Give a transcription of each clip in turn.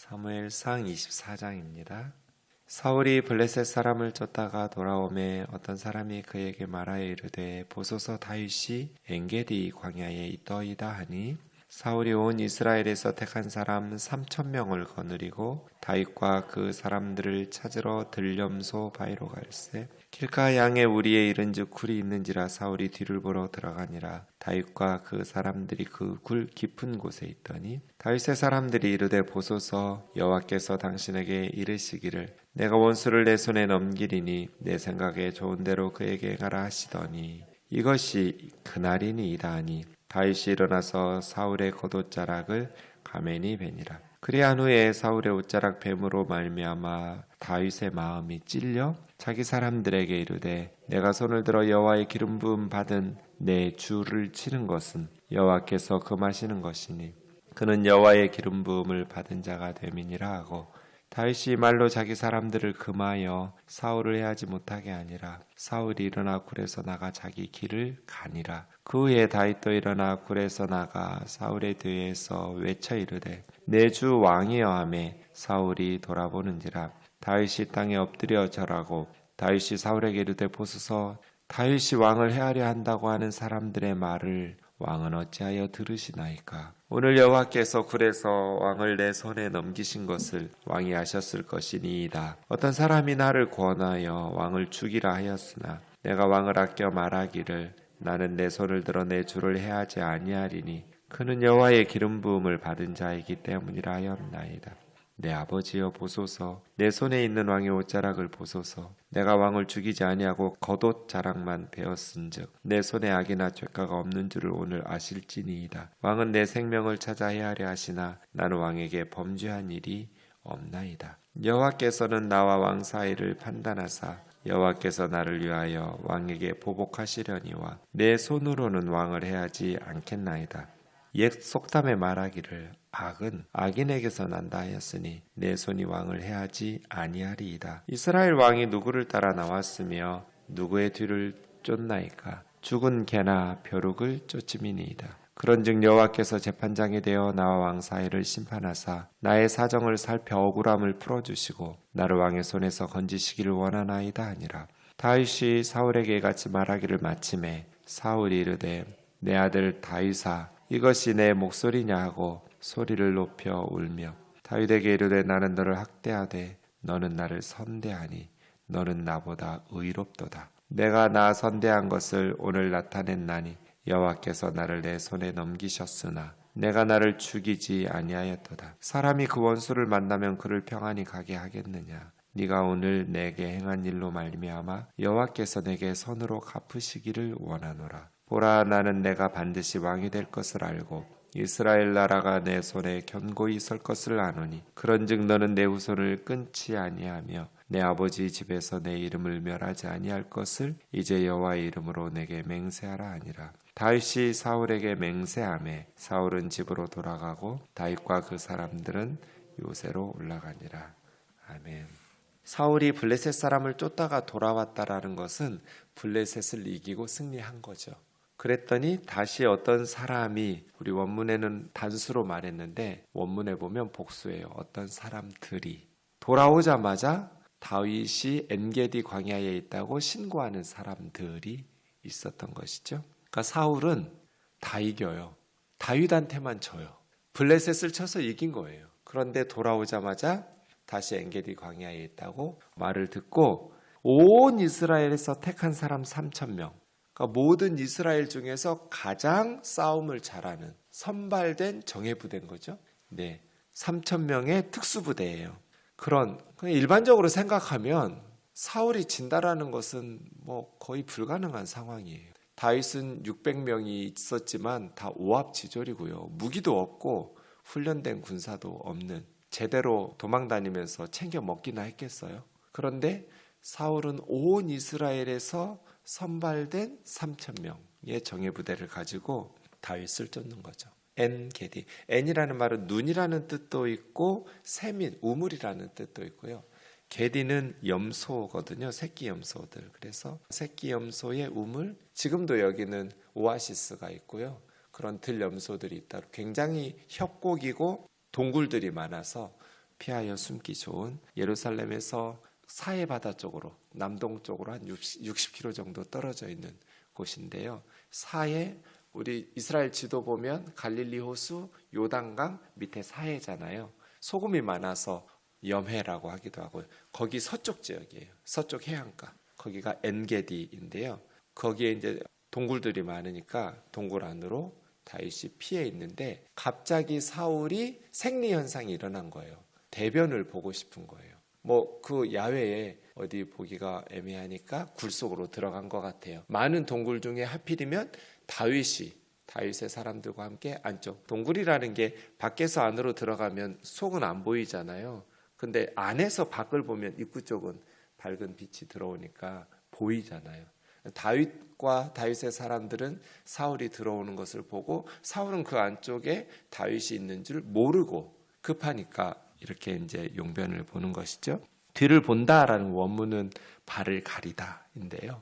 사무엘상 24장입니다. 사울이 블레셋 사람을 쫓다가 돌아오매 어떤 사람이 그에게 말하여 이르되 보소서 다윗이 엔게디 광야에 있더이다 하니 사울이 온 이스라엘에서 택한 사람 3,000명을 거느리고 다윗과 그 사람들을 찾으러 들염소 바위로 갈새 길가 양의 우리에 이른즉 굴이 있는지라 사울이 뒤를 보러 들어가니라. 다윗과 그 사람들이 그 굴 깊은 곳에 있더니 다윗의 사람들이 이르되 보소서 여호와께서 당신에게 이르시기를 내가 원수를 내 손에 넘기리니 내 생각에 좋은 대로 그에게 행하라 하시더니 이것이 그날이니이다 하니 다윗이 일어나서 사울의 겉옷자락을 가만히 베니라. 그리한 후에 사울의 옷자락 뱀으로 말미암아 다윗의 마음이 찔려 자기 사람들에게 이르되 내가 손을 들어 여호와의 기름 부음 받은 내 주를 치는 것은 여호와께서 금하시는 것이니 그는 여호와의 기름 부음을 받은 자가 됨이니라 하고 다윗이 말로 자기 사람들을 금하여 사울을 해하지 못하게 하니라. 사울이 일어나 굴에서 나가 자기 길을 가니라. 그 후에 다윗도 일어나 굴에서 나가 사울의 뒤에서 외쳐 이르되 내 주 왕이여 하매 사울이 돌아보는지라. 다윗이 땅에 엎드려 절하고 다윗이 사울에게 이르되 보소서 다윗이 왕을 해하려 한다고 하는 사람들의 말을 왕은 어찌하여 들으시나이까. 오늘 여호와께서 굴에서 왕을 내 손에 넘기신 것을 왕이 아셨을 것이니이다. 어떤 사람이 나를 권하여 왕을 죽이라 하였으나 내가 왕을 아껴 말하기를 나는 내 손을 들어 내 주를 해하지 아니하리니 그는 여호와의 기름 부음을 받은 자이기 때문이라 하였나이다. 내 아버지여 보소서 내 손에 있는 왕의 옷자락을 보소서 내가 왕을 죽이지 아니하고 겉옷 자락만 베었은즉 내 손에 악이나 죄가가 없는 줄을 오늘 아실지니이다. 왕은 내 생명을 찾아 헤아려 하시나 나는 왕에게 범죄한 일이 없나이다. 여호와께서는 나와 왕 사이를 판단하사 여호와께서 나를 위하여 왕에게 보복하시려니와 내 손으로는 왕을 해하지 않겠나이다. 옛 속담에 말하기를 악은 악인에게서 난다 하였으니 내 손이 왕을 해하지 아니하리이다. 이스라엘 왕이 누구를 따라 나왔으며 누구의 뒤를 쫓나이까. 죽은 개나 벼룩을 쫓음이니이다. 그런즉 여호와께서 재판장이 되어 나와 왕 사이를 심판하사 나의 사정을 살펴 억울함을 풀어주시고 나를 왕의 손에서 건지시기를 원하나이다 하니라. 다윗이 사울에게 이같이 말하기를 마침에 사울이 이르되 내 아들 다윗아 이것이 내 목소리냐 하고 소리를 높여 울며 다윗에게 이르되 나는 너를 학대하되 너는 나를 선대하니 너는 나보다 의롭도다. 내가 나 선대한 것을 오늘 나타냈나니 여호와께서 나를 내 손에 넘기셨으나 내가 나를 죽이지 아니하였도다. 사람이 그 원수를 만나면 그를 평안히 가게 하겠느냐. 네가 오늘 내게 행한 일로 말미암아 여호와께서 내게 선으로 갚으시기를 원하노라. 보라 나는 내가 반드시 왕이 될 것을 알고 이스라엘 나라가 내 손에 견고히 설 것을 아노니 그런즉 너는 내 후손을 끊지 아니하며 내 아버지 집에서 내 이름을 멸하지 아니할 것을 이제 여호와의 이름으로 내게 맹세하라 하니라. 다윗이 사울에게 맹세하매 사울은 집으로 돌아가고 다윗과 그 사람들은 요새로 올라가니라. 아멘. 사울이 블레셋 사람을 쫓다가 돌아왔다라는 것은 블레셋을 이기고 승리한 거죠. 그랬더니 다시 어떤 사람이, 우리 원문에는 단수로 말했는데 원문에 보면 복수예요. 어떤 사람들이 돌아오자마자 다윗이 엔게디 광야에 있다고 신고하는 사람들이 있었던 것이죠. 그러니까 사울은 다 이겨요. 다윗한테만 져요. 블레셋을 쳐서 이긴 거예요. 그런데 돌아오자마자 다시 엔게디 광야에 있다고 말을 듣고 온 이스라엘에서 택한 사람 3,000명, 그러니까 모든 이스라엘 중에서 가장 싸움을 잘하는 선발된 정예부대인 거죠. 네, 3,000명의 특수부대예요. 그런 일반적으로 생각하면 사울이 진다라는 것은 뭐 거의 불가능한 상황이에요. 다윗은 600명이 있었지만 다 오합지졸이고요. 무기도 없고 훈련된 군사도 없는, 제대로 도망다니면서 챙겨 먹기나 했겠어요. 그런데 사울은 온 이스라엘에서 선발된 3,000명의 정예부대를 가지고 다윗을 쫓는 거죠. 엔게디. 엔이라는 말은 눈이라는 뜻도 있고 세민, 우물이라는 뜻도 있고요. 게디는 염소거든요. 새끼 염소들. 그래서 새끼 염소의 우물, 지금도 여기는 오아시스가 있고요. 그런 들 염소들이 있다. 굉장히 협곡이고 동굴들이 많아서 피하여 숨기 좋은 예루살렘에서 사해 바다 쪽으로 남동쪽으로 한 60km 정도 떨어져 있는 곳인데요. 사해, 우리 이스라엘 지도 보면 갈릴리 호수, 요단강 밑에 사해잖아요. 소금이 많아서 염해라고 하기도 하고요. 거기 서쪽 지역이에요. 서쪽 해안가. 거기가 엔게디인데요. 거기에 이제 동굴들이 많으니까 동굴 안으로 다윗이 피해 있는데 갑자기 사울이 생리 현상이 일어난 거예요. 대변을 보고 싶은 거예요. 뭐 그 야외에 어디 보기가 애매하니까 굴 속으로 들어간 것 같아요. 많은 동굴 중에 하필이면 다윗의 사람들과 함께 안쪽, 동굴이라는 게 밖에서 안으로 들어가면 속은 안 보이잖아요. 근데 안에서 밖을 보면 입구 쪽은 밝은 빛이 들어오니까 보이잖아요. 다윗과 다윗의 사람들은 사울이 들어오는 것을 보고 사울은 그 안쪽에 다윗이 있는 줄 모르고 급하니까 이렇게 이제 용변을 보는 것이죠. 뒤를 본다라는 원문은 발을 가리다인데요.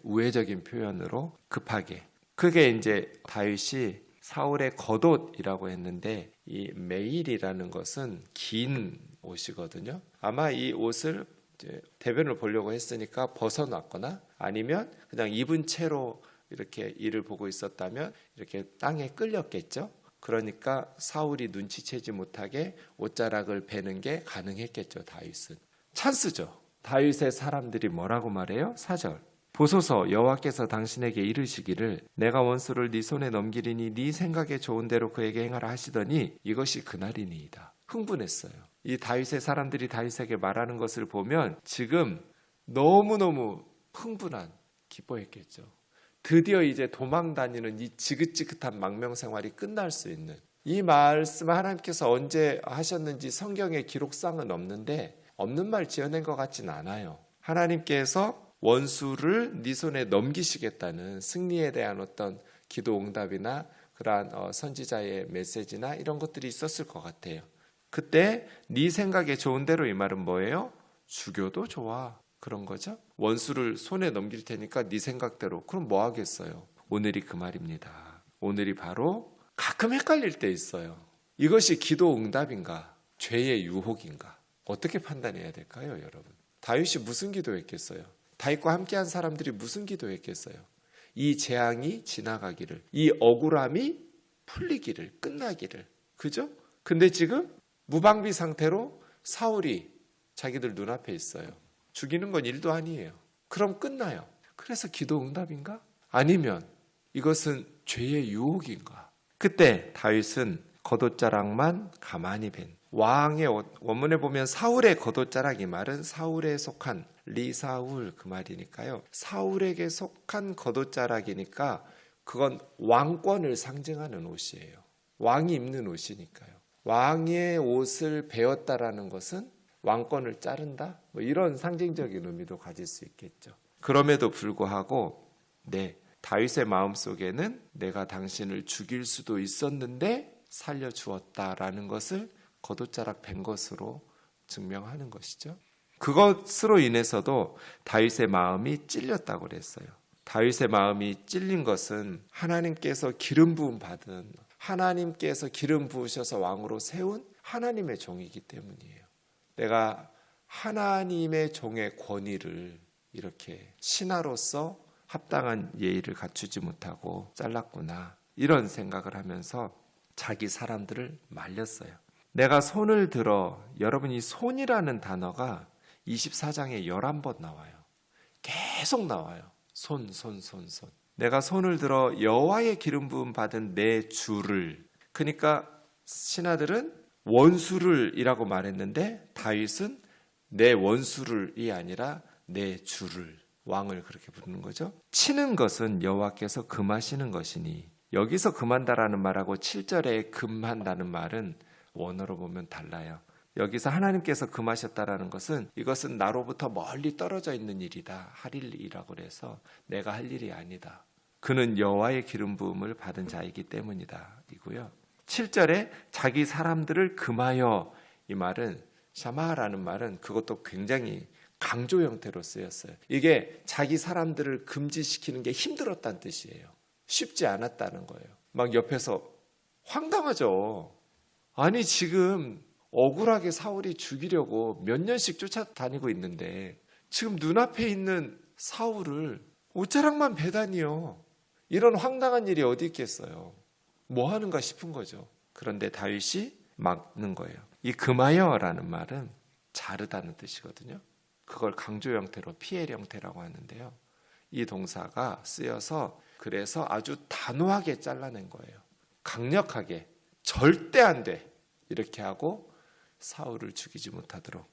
우회적인 표현으로 급하게. 그게 이제 다윗이 사울의 겉옷이라고 했는데 이 메일이라는 것은 긴 옷이거든요. 아마 이 옷을 이제 대변을 보려고 했으니까 벗어놨거나 아니면 그냥 입은 채로 이렇게 이를 보고 있었다면 이렇게 땅에 끌렸겠죠. 그러니까 사울이 눈치채지 못하게 옷자락을 베는 게 가능했겠죠. 다윗은. 찬스죠. 다윗의 사람들이 뭐라고 말해요? 4절. 보소서 여호와께서 당신에게 이르시기를 내가 원수를 네 손에 넘기리니 네 생각에 좋은 대로 그에게 행하라 하시더니 이것이 그날이니이다. 흥분했어요. 이 다윗의 사람들이 다윗에게 말하는 것을 보면 지금 너무너무 기뻐했겠죠. 드디어 이제 도망 다니는 이 지긋지긋한 망명 생활이 끝날 수 있는 이 말씀을 하나님께서 언제 하셨는지 성경에 기록상은 없는데 없는 말 지어낸 것 같진 않아요. 하나님께서 원수를 네 손에 넘기시겠다는 승리에 대한 어떤 기도 응답이나 그러한 선지자의 메시지나 이런 것들이 있었을 것 같아요. 그때 네 생각에 좋은 대로 이 말은 뭐예요? 죽여도 좋아. 그런 거죠. 원수를 손에 넘길 테니까 네 생각대로. 그럼 뭐 하겠어요? 오늘이 그 말입니다. 오늘이 바로 가끔 헷갈릴 때 있어요. 이것이 기도 응답인가? 죄의 유혹인가? 어떻게 판단해야 될까요, 여러분? 다윗이 무슨 기도했겠어요? 다윗과 함께한 사람들이 무슨 기도했겠어요? 이 재앙이 지나가기를, 이 억울함이 풀리기를, 끝나기를. 그죠? 근데 지금 무방비 상태로 사울이 자기들 눈앞에 있어요. 죽이는 건 일도 아니에요. 그럼 끝나요. 그래서 기도 응답인가? 아니면 이것은 죄의 유혹인가? 그때 다윗은 겉옷자락만 가만히 벤 왕의 원문에 보면 사울의 겉옷자락 이 말은 사울에 속한 리사울 그 말이니까요. 사울에게 속한 겉옷자락이니까 그건 왕권을 상징하는 옷이에요. 왕이 입는 옷이니까요. 왕의 옷을 베었다라는 것은 왕권을 자른다? 뭐 이런 상징적인 의미도 가질 수 있겠죠. 그럼에도 불구하고 다윗의 마음속에는 내가 당신을 죽일 수도 있었는데 살려주었다라는 것을 겉옷자락 벤 것으로 증명하는 것이죠. 그것으로 인해서도 다윗의 마음이 찔렸다고 그랬어요. 다윗의 마음이 찔린 것은 하나님께서 기름 부음 받은 하나님께서 기름 부으셔서 왕으로 세운 하나님의 종이기 때문이에요. 내가 하나님의 종의 권위를 이렇게 신하로서 합당한 예의를 갖추지 못하고 잘랐구나. 이런 생각을 하면서 자기 사람들을 말렸어요. 내가 손을 들어, 여러분 이 손이라는 단어가 24장에 11번 나와요. 계속 나와요. 손. 내가 손을 들어 여호와의 기름 부음 받은 내 주를. 그러니까 신하들은 원수를 이라고 말했는데 다윗은 내 원수를이 아니라 내 주를, 왕을 그렇게 부르는 거죠. 치는 것은 여호와께서 금하시는 것이니, 여기서 금한다라는 말하고 7절에 금한다는 말은 원어로 보면 달라요. 여기서 하나님께서 금하셨다라는 것은 이것은 나로부터 멀리 떨어져 있는 일이다. 할 일이라고 해서 내가 할 일이 아니다. 그는 여호와의 기름 부음을 받은 자이기 때문이다. 이고요. 7절에 자기 사람들을 금하여, 이 말은 샤마라는 말은 그것도 굉장히 강조 형태로 쓰였어요. 이게 자기 사람들을 금지시키는 게 힘들었다는 뜻이에요. 쉽지 않았다는 거예요. 막 옆에서 황당하죠. 아니 지금 억울하게 사울이 죽이려고 몇 년씩 쫓아다니고 있는데 지금 눈앞에 있는 사울을 옷자락만 베다니요. 이런 황당한 일이 어디 있겠어요. 뭐 하는가 싶은 거죠. 그런데 다윗이 막는 거예요. 이 금하여라는 말은 자르다는 뜻이거든요. 그걸 강조 형태로 피엘 형태라고 하는데요. 이 동사가 쓰여서 그래서 아주 단호하게 잘라낸 거예요. 강력하게 절대 안 돼 이렇게 하고 사울을 죽이지 못하도록.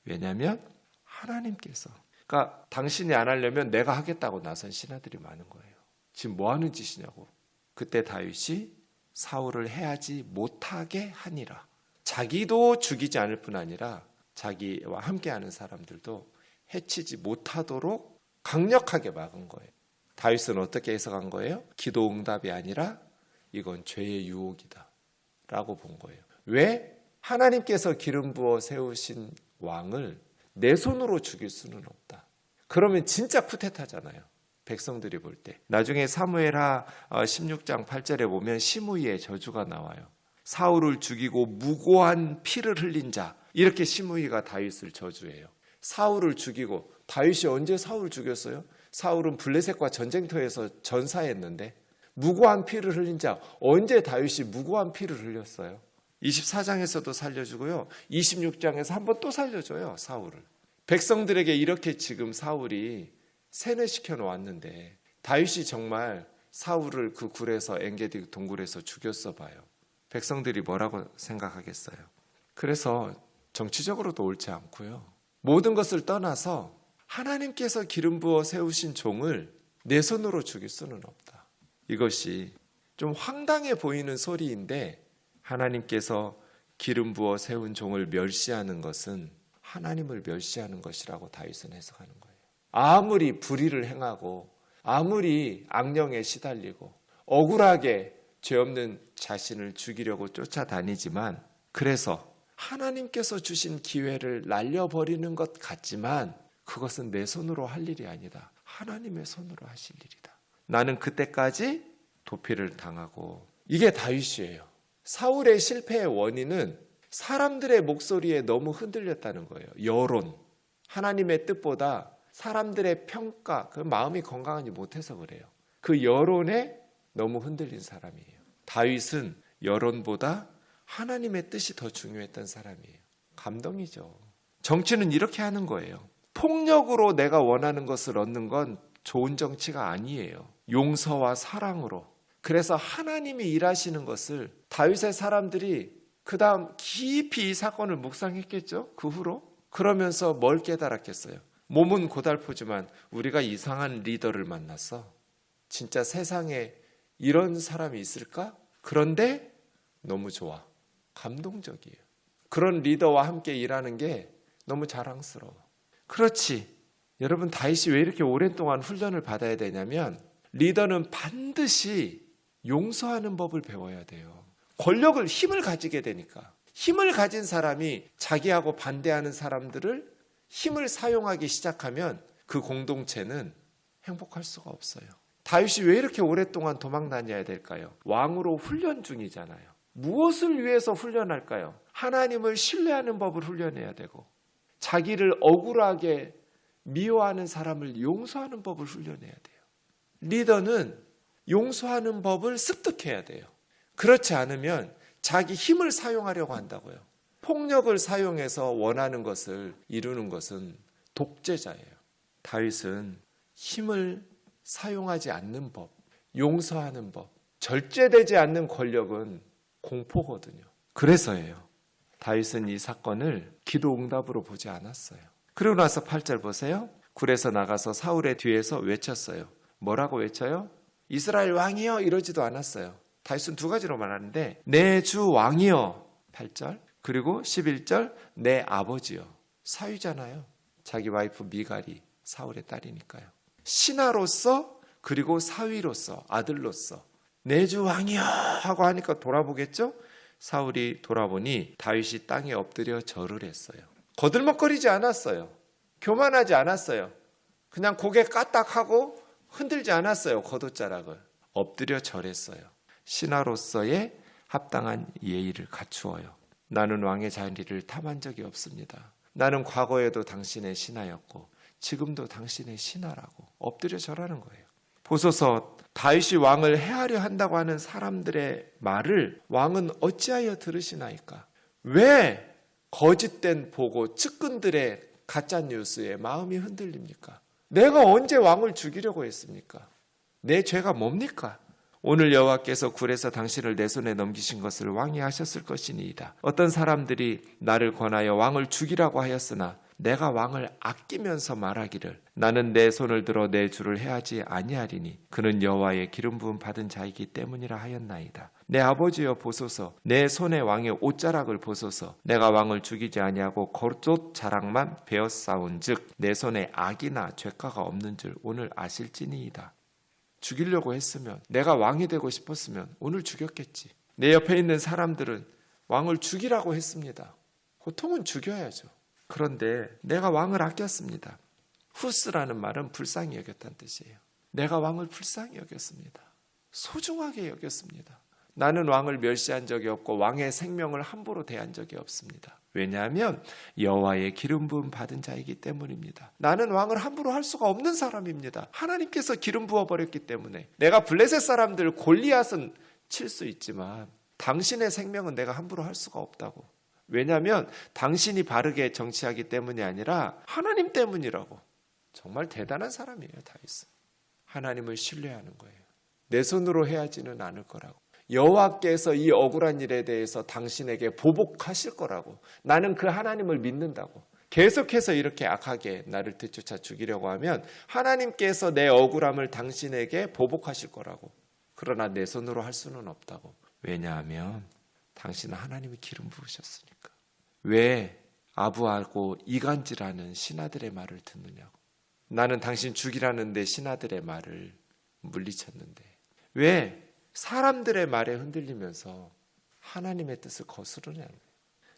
왜냐하면 하나님께서, 그러니까 당신이 안 하려면 내가 하겠다고 나선 신하들이 많은 거예요. 지금 뭐 하는 짓이냐고. 그때 다윗이 사울을 해하지 못하게 하니라. 자기도 죽이지 않을 뿐 아니라 자기와 함께하는 사람들도 해치지 못하도록 강력하게 막은 거예요. 다윗은 어떻게 해석한 거예요? 기도 응답이 아니라 이건 죄의 유혹이다 라고 본 거예요. 왜? 하나님께서 기름 부어 세우신 왕을 내 손으로 죽일 수는 없다. 그러면 진짜 쿠데타잖아요. 백성들이 볼 때. 나중에 사무엘하 16장 8절에 보면 시므이의 저주가 나와요. 사울을 죽이고 무고한 피를 흘린 자, 이렇게 시므이가 다윗을 저주해요. 사울을 죽이고, 다윗이 언제 사울을 죽였어요? 사울은 블레셋과 전쟁터에서 전사했는데 무고한 피를 흘린 자, 언제 다윗이 무고한 피를 흘렸어요? 24장에서도 살려주고요. 26장에서 한 번 또 살려줘요. 사울을. 백성들에게 이렇게 지금 사울이 세뇌시켜 놓았는데 다윗이 정말 사울을 그 굴에서 엔게디 동굴에서 죽였어 봐요. 백성들이 뭐라고 생각하겠어요? 그래서 정치적으로도 옳지 않고요. 모든 것을 떠나서 하나님께서 기름 부어 세우신 종을 내 손으로 죽일 수는 없다. 이것이 좀 황당해 보이는 소리인데 하나님께서 기름 부어 세운 종을 멸시하는 것은 하나님을 멸시하는 것이라고 다윗은 해석하는 거예요. 아무리 불의를 행하고 아무리 악령에 시달리고 억울하게 죄 없는 자신을 죽이려고 쫓아다니지만 그래서 하나님께서 주신 기회를 날려버리는 것 같지만 그것은 내 손으로 할 일이 아니다. 하나님의 손으로 하실 일이다. 나는 그때까지 도피를 당하고, 이게 다윗이에요. 사울의 실패의 원인은 사람들의 목소리에 너무 흔들렸다는 거예요. 여론, 하나님의 뜻보다 사람들의 평가, 그 마음이 건강하지 못해서 그래요. 그 여론에 너무 흔들린 사람이에요. 다윗은 여론보다 하나님의 뜻이 더 중요했던 사람이에요. 감동이죠. 정치는 이렇게 하는 거예요. 폭력으로 내가 원하는 것을 얻는 건 좋은 정치가 아니에요. 용서와 사랑으로. 그래서 하나님이 일하시는 것을 다윗의 사람들이 그 다음 깊이 이 사건을 묵상했겠죠. 그 후로. 그러면서 뭘 깨달았겠어요. 몸은 고달프지만 우리가 이상한 리더를 만났어. 진짜 세상에 이런 사람이 있을까? 그런데 너무 좋아. 감동적이에요. 그런 리더와 함께 일하는 게 너무 자랑스러워. 그렇지. 여러분, 다윗이 왜 이렇게 오랜 동안 훈련을 받아야 되냐면 리더는 반드시 용서하는 법을 배워야 돼요. 권력을, 힘을 가지게 되니까. 힘을 가진 사람이 자기하고 반대하는 사람들을 힘을 사용하기 시작하면 그 공동체는 행복할 수가 없어요. 다윗이 왜 이렇게 오랫동안 도망 다녀야 될까요? 왕으로 훈련 중이잖아요. 무엇을 위해서 훈련할까요? 하나님을 신뢰하는 법을 훈련해야 되고, 자기를 억울하게 미워하는 사람을 용서하는 법을 훈련해야 돼요. 리더는 용서하는 법을 습득해야 돼요. 그렇지 않으면 자기 힘을 사용하려고 한다고요. 폭력을 사용해서 원하는 것을 이루는 것은 독재자예요. 다윗은 힘을 사용하지 않는 법, 용서하는 법, 절제되지 않는 권력은 공포거든요. 그래서예요. 다윗은 이 사건을 기도 응답으로 보지 않았어요. 그리고 나서 8절 보세요. 굴에서 나가서 사울의 뒤에서 외쳤어요. 뭐라고 외쳐요? 이스라엘 왕이여, 이러지도 않았어요. 다윗은 두 가지로 말하는데 내 주 왕이여 8절, 그리고 11절 내 아버지여. 사위잖아요. 자기 와이프 미갈이 사울의 딸이니까요. 신하로서, 그리고 사위로서, 아들로서 내 주 왕이여 하고 하니까 돌아보겠죠? 사울이 돌아보니 다윗이 땅에 엎드려 절을 했어요. 거들먹거리지 않았어요. 교만하지 않았어요. 그냥 고개 까딱하고 흔들지 않았어요. 겉옷자락을. 엎드려 절했어요. 신하로서의 합당한 예의를 갖추어요. 나는 왕의 자리를 탐한 적이 없습니다. 나는 과거에도 당신의 신하였고 지금도 당신의 신하라고 엎드려 절하는 거예요. 보소서, 다윗이 왕을 해하려 한다고 하는 사람들의 말을 왕은 어찌하여 들으시나이까? 왜 거짓된 보고 측근들의 가짜 뉴스에 마음이 흔들립니까? 내가 언제 왕을 죽이려고 했습니까? 내 죄가 뭡니까? 오늘 여호와께서 굴에서 당신을 내 손에 넘기신 것을 왕이 하셨을 것이니이다. 어떤 사람들이 나를 권하여 왕을 죽이라고 하였으나 내가 왕을 아끼면서 말하기를 나는 내 손을 들어 내 주를 해하지 아니하리니 그는 여호와의 기름 부음 받은 자이기 때문이라 하였나이다. 내 아버지여 보소서, 내 손에 왕의 옷자락을 보소서. 내가 왕을 죽이지 아니하고 겉옷 자락만 베어싸운즉 내 손에 악이나 죄가가 없는 줄 오늘 아실지니이다. 죽이려고 했으면, 내가 왕이 되고 싶었으면 오늘 죽였겠지. 내 옆에 있는 사람들은 왕을 죽이라고 했습니다. 보통은 죽여야죠. 그런데 내가 왕을 아꼈습니다. 후스라는 말은 불쌍히 여겼다는 뜻이에요. 내가 왕을 불쌍히 여겼습니다. 소중하게 여겼습니다. 나는 왕을 멸시한 적이 없고 왕의 생명을 함부로 대한 적이 없습니다. 왜냐하면 여호와의 기름 부음 받은 자이기 때문입니다. 나는 왕을 함부로 할 수가 없는 사람입니다. 하나님께서 기름 부어버렸기 때문에. 내가 블레셋 사람들 골리앗은 칠 수 있지만 당신의 생명은 내가 함부로 할 수가 없다고. 왜냐하면 당신이 바르게 정치하기 때문이 아니라 하나님 때문이라고. 정말 대단한 사람이에요, 다윗은. 하나님을 신뢰하는 거예요. 내 손으로 해야지는 않을 거라고. 여호와께서 이 억울한 일에 대해서 당신에게 보복하실 거라고. 나는 그 하나님을 믿는다고. 계속해서 이렇게 악하게 나를 되쫓아 죽이려고 하면 하나님께서 내 억울함을 당신에게 보복하실 거라고. 그러나 내 손으로 할 수는 없다고. 왜냐하면 당신은 하나님이 기름 부으셨으니까. 왜 아부하고 이간질하는 신하들의 말을 듣느냐고. 나는 당신 죽이라는데 신하들의 말을 물리쳤는데 왜 사람들의 말에 흔들리면서 하나님의 뜻을 거스르냐는 거예요.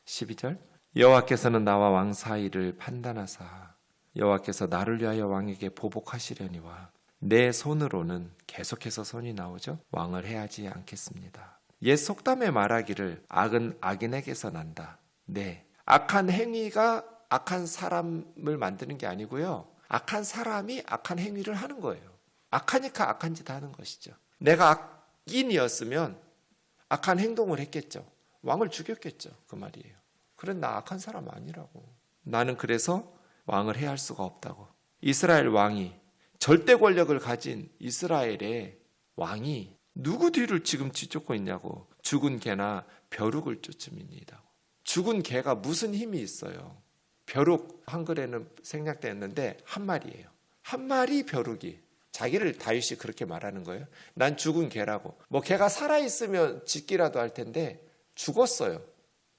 12절 여호와께서는 나와 왕 사이를 판단하사 여호와께서 나를 위하여 왕에게 보복하시려니와 내 손으로는 계속해서 손이 나오죠. 왕을 해하지 않겠습니다. 옛 속담에 말하기를 악은 악인에게서 난다. 네, 악한 행위가 악한 사람을 만드는 게 아니고요. 악한 사람이 악한 행위를 하는 거예요. 악하니까 악한 짓 하는 것이죠. 내가 악인이었으면 악한 행동을 했겠죠. 왕을 죽였겠죠. 그 말이에요. 그런 나 악한 사람 아니라고. 나는 그래서 왕을 해할 수가 없다고. 이스라엘 왕이 절대 권력을 가진 이스라엘의 왕이 누구 뒤를 지금 뒤쫓고 있냐고. 죽은 개나 벼룩을 쫓음이니이다. 죽은 개가 무슨 힘이 있어요. 벼룩 한글에는 생략되었는데 한 마리예요. 한 마리 벼룩이. 자기를 다윗이 그렇게 말하는 거예요. 난 죽은 개라고. 뭐 개가 살아있으면 짖기라도 할 텐데 죽었어요.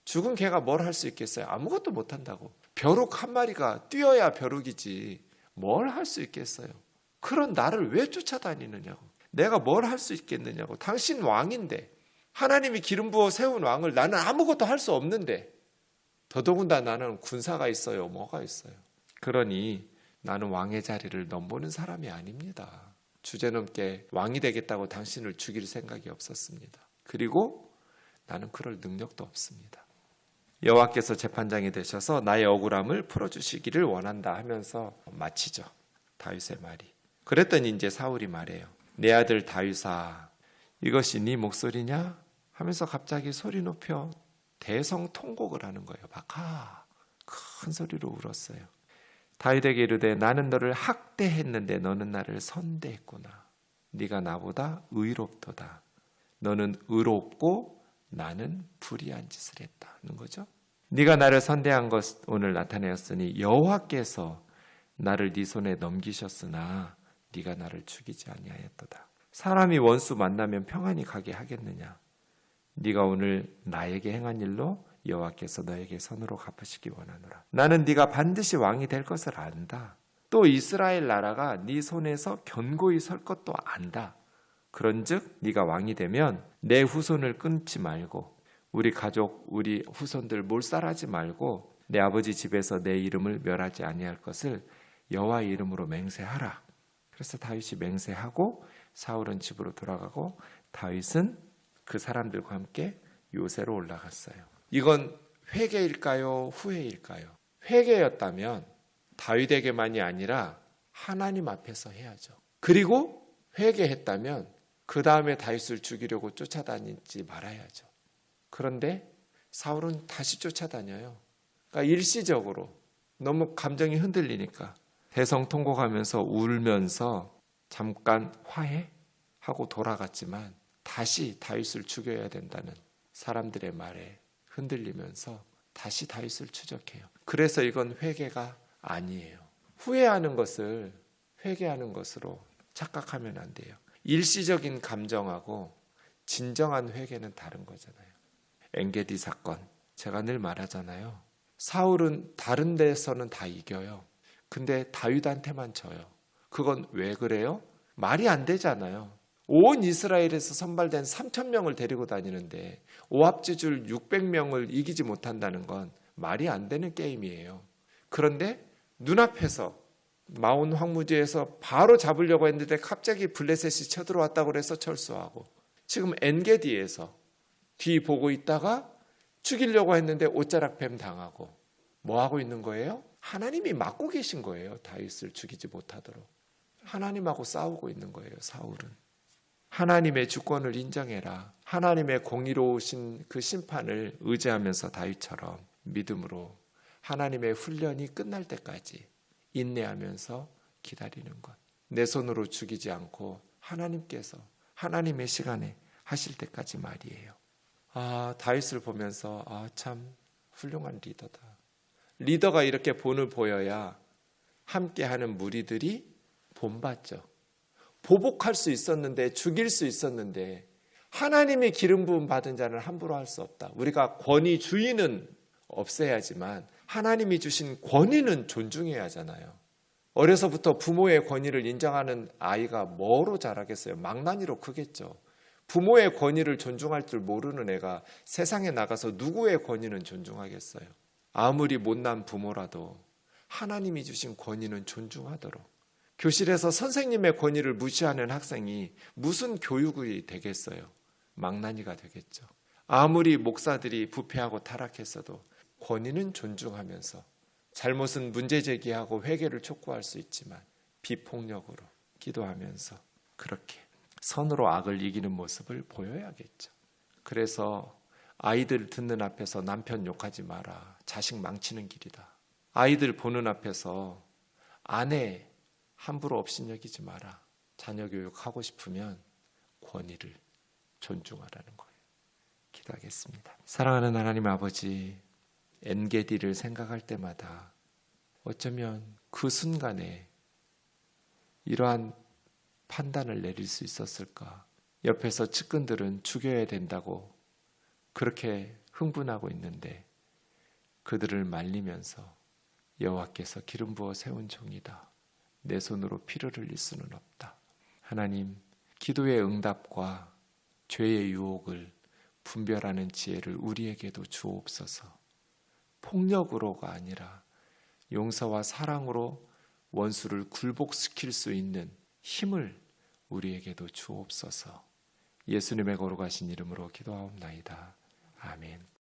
죽은 개가 뭘 할 수 있겠어요? 아무것도 못한다고. 벼룩 한 마리가 뛰어야 벼룩이지 뭘 할 수 있겠어요? 그런 나를 왜 쫓아다니느냐고. 내가 뭘 할 수 있겠느냐고. 당신 왕인데 하나님이 기름 부어 세운 왕을 나는 아무것도 할 수 없는데 더더군다나 나는 군사가 있어요. 뭐가 있어요. 그러니 나는 왕의 자리를 넘보는 사람이 아닙니다. 주제넘게 왕이 되겠다고 당신을 죽일 생각이 없었습니다. 그리고 나는 그럴 능력도 없습니다. 여호와께서 재판장이 되셔서 나의 억울함을 풀어주시기를 원한다 하면서 마치죠. 다윗의 말이. 그랬더니 이제 사울이 말해요. 내 아들 다윗아, 이것이 네 목소리냐? 하면서 갑자기 소리 높여 대성통곡을 하는 거예요. 박하 큰 소리로 울었어요. 다윗에게 이르되 나는 너를 학대했는데 너는 나를 선대했구나. 네가 나보다 의롭도다. 너는 의롭고 나는 불의한 짓을 했다는 거죠. 네가 나를 선대한 것 오늘 나타내었으니 여호와께서 나를 네 손에 넘기셨으나 네가 나를 죽이지 아니하였도다. 사람이 원수 만나면 평안히 가게 하겠느냐. 네가 오늘 나에게 행한 일로 여호와께서 너에게 선으로 갚으시기 원하노라. 나는 네가 반드시 왕이 될 것을 안다. 또 이스라엘 나라가 네 손에서 견고히 설 것도 안다. 그런즉 네가 왕이 되면 내 후손을 끊지 말고 우리 가족, 우리 후손들 몰살하지 말고 내 아버지 집에서 내 이름을 멸하지 아니할 것을 여호와의 이름으로 맹세하라. 그래서 다윗이 맹세하고 사울은 집으로 돌아가고 다윗은 그 사람들과 함께 요새로 올라갔어요. 이건 회개일까요? 후회일까요? 회개였다면 다윗에게만이 아니라 하나님 앞에서 해야죠. 그리고 회개했다면 그 다음에 다윗을 죽이려고 쫓아다니지 말아야죠. 그런데 사울은 다시 쫓아다녀요. 그러니까 일시적으로 너무 감정이 흔들리니까 대성통곡하면서 울면서 잠깐 화해하고 돌아갔지만 다시 다윗을 죽여야 된다는 사람들의 말에 흔들리면서 다시 다윗을 추적해요. 그래서 이건 회개가 아니에요. 후회하는 것을 회개하는 것으로 착각하면 안 돼요. 일시적인 감정하고 진정한 회개는 다른 거잖아요. 엔게디 사건, 제가 늘 말하잖아요. 사울은 다른 데서는 다 이겨요. 근데 다윗한테만 져요. 그건 왜 그래요? 말이 안 되잖아요. 온 이스라엘에서 선발된 3,000명을 데리고 다니는데 오합지졸 600명을 이기지 못한다는 건 말이 안 되는 게임이에요. 그런데 눈앞에서 마온 황무지에서 바로 잡으려고 했는데 갑자기 블레셋이 쳐들어왔다고 해서 철수하고, 지금 엔게디에서 뒤 보고 있다가 죽이려고 했는데 옷자락뱀 당하고, 뭐 하고 있는 거예요? 하나님이 막고 계신 거예요. 다윗을 죽이지 못하도록 하나님하고 싸우고 있는 거예요. 사울은 하나님의 주권을 인정해라, 하나님의 공의로우신 그 심판을 의지하면서 다윗처럼 믿음으로 하나님의 훈련이 끝날 때까지 인내하면서 기다리는 것. 내 손으로 죽이지 않고 하나님께서 하나님의 시간에 하실 때까지 말이에요. 다윗을 보면서 참 훌륭한 리더다. 리더가 이렇게 본을 보여야 함께하는 무리들이 본받죠. 보복할 수 있었는데, 죽일 수 있었는데 하나님의 기름 부음 받은 자는 함부로 할 수 없다. 우리가 권위주의는 없애야지만 하나님이 주신 권위는 존중해야 하잖아요. 어려서부터 부모의 권위를 인정하는 아이가 뭐로 자라겠어요? 망나니로 크겠죠. 부모의 권위를 존중할 줄 모르는 애가 세상에 나가서 누구의 권위는 존중하겠어요? 아무리 못난 부모라도 하나님이 주신 권위는 존중하도록. 교실에서 선생님의 권위를 무시하는 학생이 무슨 교육이 되겠어요? 망나니가 되겠죠. 아무리 목사들이 부패하고 타락했어도 권위는 존중하면서 잘못은 문제 제기하고 회개를 촉구할 수 있지만 비폭력으로 기도하면서 그렇게 선으로 악을 이기는 모습을 보여야겠죠. 그래서 아이들 듣는 앞에서 남편 욕하지 마라. 자식 망치는 길이다. 아이들 보는 앞에서 아내 함부로 업신여기지 마라. 자녀 교육하고 싶으면 권위를 존중하라는 거예요. 기도하겠습니다. 사랑하는 하나님 아버지, 엔게디를 생각할 때마다 어쩌면 그 순간에 이러한 판단을 내릴 수 있었을까? 옆에서 측근들은 죽여야 된다고 그렇게 흥분하고 있는데 그들을 말리면서 여호와께서 기름 부어 세운 종이다. 내 손으로 피를 흘릴 수는 없다. 하나님, 기도의 응답과 죄의 유혹을 분별하는 지혜를 우리에게도 주옵소서. 폭력으로가 아니라 용서와 사랑으로 원수를 굴복시킬 수 있는 힘을 우리에게도 주옵소서. 예수님의 거룩하신 이름으로 기도하옵나이다. 아멘.